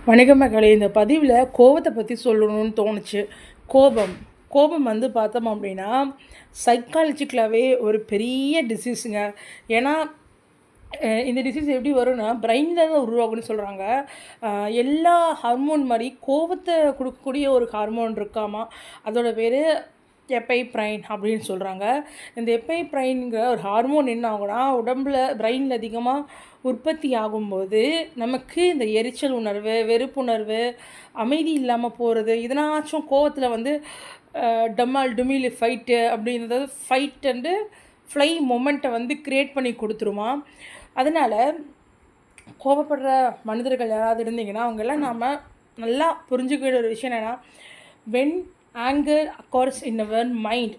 வணக்கம் மகளே. இந்த பதிவில் கோபத்தை பற்றி சொல்லணும்னு தோணுச்சு. கோபம் வந்து பார்த்தோம் அப்படின்னா சைக்காலஜிக்கலாகவே ஒரு பெரிய டிசீஸுங்க. ஏன்னா இந்த டிசீஸ் எப்படி வரும்னா பிரெயினில் தான் உருவாகும்னு சொல்கிறாங்க. எல்லா ஹார்மோன் மாதிரி கோபத்தை கொடுக்கக்கூடிய ஒரு ஹார்மோன் இருக்காமா. அதோட பேர் எபைப்ரைன் அப்படின்னு சொல்கிறாங்க. இந்த எபைப்ரைன்கிற ஒரு ஹார்மோன் என்ன ஆகும்னா உடம்புல பிரெயினில் அதிகமாக உற்பத்தி ஆகும்போது நமக்கு இந்த எரிச்சல் உணர்வு, வெறுப்புணர்வு, அமைதி இல்லாமல் போகிறது, இதனாச்சும் கோவத்தில் வந்து டமால் டுமில் ஃபைட்டு அப்படின்றது ஃபைட் அண்டு ஃப்ளை மொமெண்ட்டை வந்து க்ரியேட் பண்ணி கொடுத்துருமா. அதனால் கோபப்படுற மனிதர்கள் யாராவது இருந்தீங்கன்னா அவங்கெல்லாம் நாம் நல்லா புரிஞ்சுக்கிற ஒரு விஷயம் என்னென்னா, when anger occurs in our mind,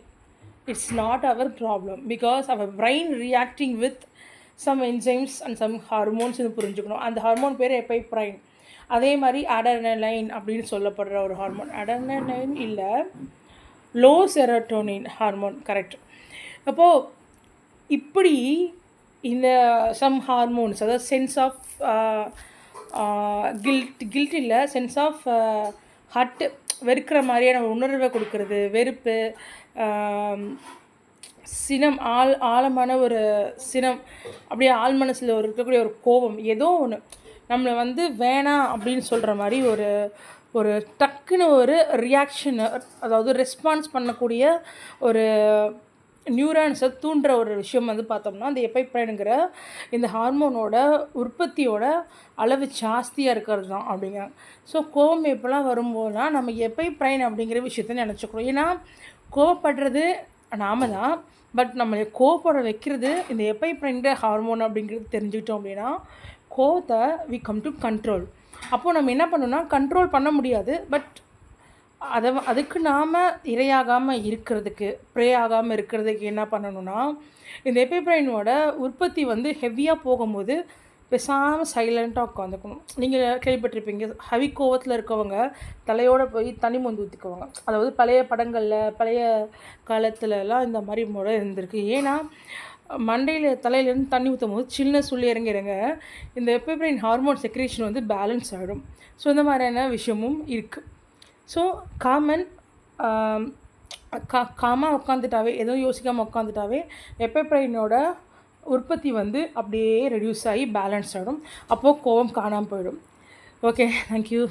it's not our problem because our brain reacting with some enzymes and some hormones னு புரிஞ்சுக்கணும். அந்த ஹார்மோன் பேர் எபைப்ரைன். அதே மாதிரி அடர்னலைன் அப்படின்னு சொல்லப்படுற ஒரு ஹார்மோன். அடர்னலைன் இல்லை, லோ செரோட்டோனின் ஹார்மோன், கரெக்ட். அப்போது இப்படி இந்த சம் ஹார்மோன்ஸ், அதாவது சென்ஸ் ஆஃப் கில்ட் இல்லை, சென்ஸ் ஆஃப் ஹட், வெறுக்கிற மாதிரியான உணர்வை கொடுக்கறது, வெறுப்பு, சினம், ஆழமான ஒரு சினம், அப்படியே ஆள் மனசில் இருக்கக்கூடிய ஒரு கோபம், ஏதோ ஒன்று நம்மளை வந்து வேணாம் அப்படின்னு சொல்கிற மாதிரி ஒரு டக்குன்னு ஒரு ரியாக்ஷன், அதாவது ரெஸ்பான்ஸ் பண்ணக்கூடிய ஒரு நியூரான்ஸை தூண்டுற ஒரு விஷயம் வந்து பார்த்தோம்னா அந்த எபைப்ரைனுங்கிற இந்த ஹார்மோனோட உற்பத்தியோட அளவு ஜாஸ்தியாக இருக்கிறது தான் அப்படிங்க. ஸோ கோபம் எப்போலாம் வரும்போதுலாம் நம்ம எபைப்ரைன் அப்படிங்கிற விஷயத்த நினச்சிக்கிறோம். ஏன்னா கோவப்படுறது நாம தான், பட் நம்மளை கோவப்பட வைக்கிறது இந்த எபைப்ரைன்கிற ஹார்மோன் அப்படிங்கிறது தெரிஞ்சுக்கிட்டோம் அப்படின்னா கோவத்தை வி கம் டு கண்ட்ரோல். அப்போது நம்ம என்ன பண்ணணும்னா கண்ட்ரோல் பண்ண முடியாது, பட் அதுக்கு நாம் இரையாகாமல் இருக்கிறதுக்கு, ப்ரே ஆகாமல் இருக்கிறதுக்கு என்ன பண்ணணும்னா, இந்த எபிப்ரைனோட உற்பத்தி வந்து ஹெவியாக போகும்போது பேசாமல் சைலண்ட்டாக உட்காந்துக்கணும். நீங்கள் கேள்விப்பட்டிருப்பீங்க, ஹெவி கோவத்தில் இருக்கவங்க தலையோடு போய் தண்ணி மொந்து ஊற்றிக்குவாங்க. அதாவது பழைய படங்களில், பழைய காலத்துலலாம் இந்த மாதிரி முறை இருந்திருக்கு. ஏன்னா மண்டையில் தலையிலேருந்து தண்ணி ஊற்றும் போது சின்ன சொல்லி இறங்கிடுங்க, இந்த எபிப்ரைன் ஹார்மோன் செக்ரேஷன் வந்து பேலன்ஸ் ஆகிடும். ஸோ இந்த மாதிரியான விஷயமும் இருக்குது. ஸோ காமாக உட்காந்துட்டாவே, எதுவும் யோசிக்காமல் உட்காந்துட்டாவே எபைப்ரைனோட உற்பத்தி வந்து அப்படியே ரெடியூஸ் ஆகி பேலன்ஸ் ஆகிடும். அப்போது கோபம் காணாமல் போயிடும். Okay, thank you.